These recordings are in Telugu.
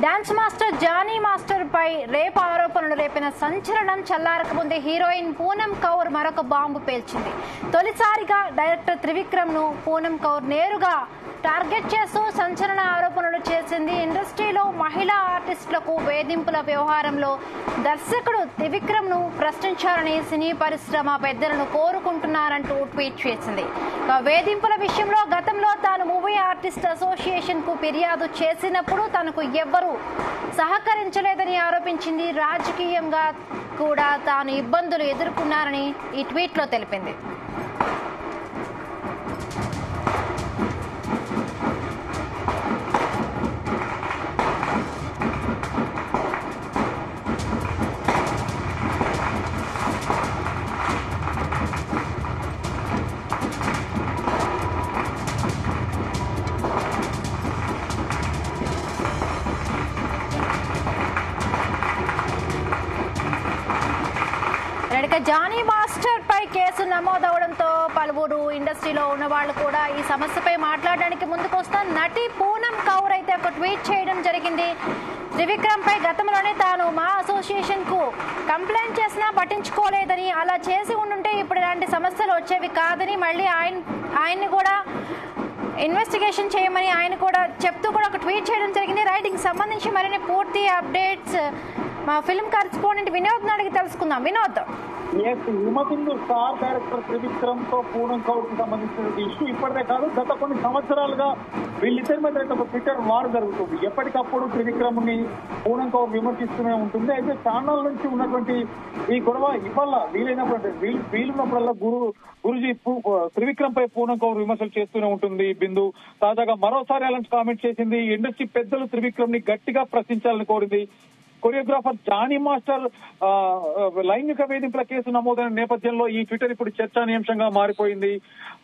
డాన్స్ మాస్టర్ జానీ మాస్టర్ పై రేప్ ఆరోపణలు రేపిన సంచలనం చల్లారకముందే హీరోయిన్ పూనం కౌర్ మరొక బాంబు పేల్చింది. తొలిసారిగా డైరెక్టర్ త్రివిక్రమ్ ను పూనం కౌర్ నేరుగా టార్గెట్ చేస్తూ సంచలన ఆరోపణలు చేసింది. ఇండస్ట్రీలో మహిళా ఆర్టిస్టులకు వేధింపుల వ్యవహారంలో దర్శకుడు త్రివిక్రమ్ ను ప్రశ్నించాలని సినీ పరిశ్రమ పెద్దలను కోరుకుంటున్నారంటూ ట్వీట్ చేసింది. వేధింపుల విషయంలో గతంలో తాను మూవీ ఆర్టిస్ట్ అసోసియేషన్ కు ఫిర్యాదు చేసినప్పుడు తనకు ఎవ్వరూ సహకరించలేదని ఆరోపించింది. రాజకీయంగా కూడా తాను ఇబ్బందులు ఎదుర్కొన్నారని ఈ ట్వీట్ లో తెలిపింది. జానీ మాస్టర్ పై కేసు నమోదవడంతో పలువురు ఇండస్ట్రీలో ఉన్న వాళ్ళు కూడా ఈ సమస్యపై మాట్లాడడానికి ముందుకొస్తారు. నటి పూనం కౌర్ అయితే ఒక ట్వీట్ చేయడం జరిగింది. త్రివిక్రమ్ పై గతంలోనే తాను మా అసోసియేషన్ కు కంప్లైంట్ చేసినా పట్టించుకోలేదని, అలా చేసి ఉండుంటే ఇప్పుడు ఇలాంటి సమస్యలు వచ్చేవి కాదని, మళ్ళీ ఆయన్ని కూడా ఇన్వెస్టిగేషన్ చేయమని ఆయన కూడా చెప్తూ కూడా ఒక ట్వీట్ చేయడం జరిగింది. రైటింగ్ సంబంధించి మరిన్ని పూర్తి అప్డేట్స్ మా ఫిల్మ్ కరెస్పాండెంట్ వినోద్ అడిగి తెలుసుకుందాం. వినోద్, హిమబిందు స్టార్ డైరెక్టర్ త్రివిక్రమ్ తో పూనం కౌర్ కి సంబంధించిన ఇష్యూ ఇప్పటిదే కాదు, గత కొన్ని సంవత్సరాలుగా వీళ్ళిద్దరి మధ్య ఒక ట్విట్టర్ వార్ జరుగుతుంది. ఎప్పటికప్పుడు త్రివిక్రమ్ ని పూనం కౌర్ విమర్శిస్తూనే ఉంటుంది. అయితే ఛానల్ నుంచి ఉన్నటువంటి ఈ గొడవ ఇవాళ వీలున్నప్పుడల్లా గురుజీ త్రివిక్రమ్ పై పూనం కౌర్ విమర్శలు చేస్తూనే ఉంటుంది. బిందు తాజాగా మరోసారి అలాంటి కామెంట్ చేసింది. ఇండస్ట్రీ పెద్దలు త్రివిక్రమ్ ని గట్టిగా ప్రశ్నించాలని కోరింది. కొరియోగ్రాఫర్ జానీ మాస్టర్ లైంగిక వేధింపుల కేసు నమోదైన నేపథ్యంలో ఈ ట్విట్టర్ ఇప్పుడు చర్చానీయాంశంగా మారిపోయింది.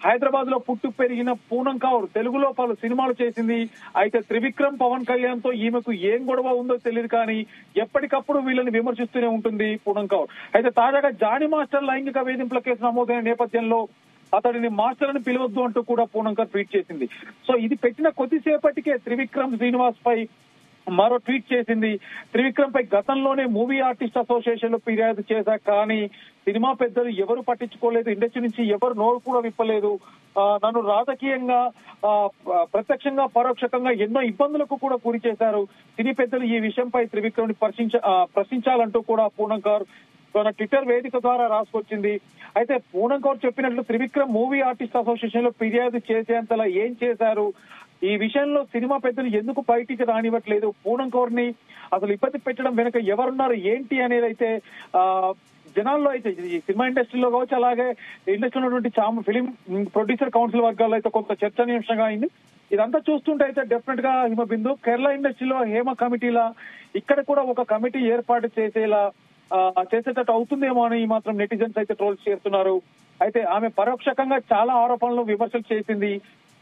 హైదరాబాద్ లో పుట్టు పెరిగిన పూనం కౌర్ తెలుగులో పలు సినిమాలు చేసింది. అయితే త్రివిక్రమ్, పవన్ కళ్యాణ్ తో ఈమెకు ఏం గొడవ ఉందో తెలియదు కానీ ఎప్పటికప్పుడు వీళ్ళని విమర్శిస్తూనే ఉంటుంది పూనం కౌర్. అయితే తాజాగా జానీ మాస్టర్ లైంగిక వేధింపుల కేసు నమోదైన నేపథ్యంలో అతడిని మాస్టర్ అని పిలవద్దు అంటూ కూడా పూనం కౌర్ ట్వీట్ చేసింది. సో ఇది పెట్టిన కొద్దిసేపటికే త్రివిక్రమ్ శ్రీనివాస్ పై మరో ట్వీట్ చేసింది. త్రివిక్రమ్ పై గతంలోనే మూవీ ఆర్టిస్ట్ అసోసియేషన్ లో ఫిర్యాదు చేశా కానీ సినిమా పెద్దలు ఎవరు పట్టించుకోలేదు, ఇండస్ట్రీ నుంచి ఎవరు నోరు కూడా విప్పలేదు, నన్ను రాజకీయంగా ప్రత్యక్షంగా పరోక్షంగా ఎన్నో ఇబ్బందులకు కూడా గురి చేశారు. సినీ పెద్దలు ఈ విషయంపై త్రివిక్రమ్ ని ప్రశ్నించాలంటూ కూడా పూనం కౌర్ తన ట్విట్టర్ వేదిక ద్వారా రాసుకొచ్చింది. అయితే పూనం కౌర్ చెప్పినట్లు త్రివిక్రమ్ మూవీ ఆర్టిస్ట్ అసోసియేషన్ లో ఫిర్యాదు చేసేంతలా ఏం చేశారు, ఈ విషయంలో సినిమా పెద్దలు ఎందుకు బయటికి రానివ్వట్లేదు, పూనం కౌర్ ని అసలు ఇబ్బంది పెట్టడం వెనుక ఎవరున్నారు ఏంటి అనేది అయితే జనాల్లో అయితే ఈ సినిమా ఇండస్ట్రీలో కావచ్చు, అలాగే ఇండస్ట్రీలో ఉన్నటువంటి ఫిలిం ప్రొడ్యూసర్ కౌన్సిల్ వర్గాల్లో అయితే కొంత చర్చనీయాంశంగా అయింది. ఇదంతా చూస్తుంటే అయితే డెఫినెట్ గా హిమబిందు కేరళ ఇండస్ట్రీలో హేమ కమిటీలా ఇక్కడ కూడా ఒక కమిటీ ఏర్పాటు చేసేటట్టు అవుతుందేమో అని ఈ మాత్రం నెటిజన్స్ అయితే ట్రోల్స్ చేస్తున్నారు. అయితే ఆమె పరోక్షకంగా చాలా ఆరోపణలు, విమర్శలు చేసింది.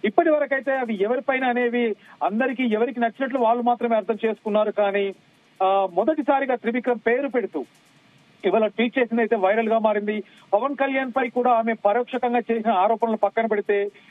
ఇప్పటి వరకైతే అవి ఎవరిపైన అనేవి అందరికీ ఎవరికి నచ్చినట్లు వాళ్ళు మాత్రమే అర్థం చేసుకున్నారు. కానీ మొదటిసారిగా త్రివిక్రమ్ పేరు పెడుతూ ఇవాళ ట్వీట్ చేసింది అయితే వైరల్ గా మారింది. పవన్ కళ్యాణ్ పై కూడా ఆమె పరోక్షకంగా చేసిన ఆరోపణలు పక్కన పెడితే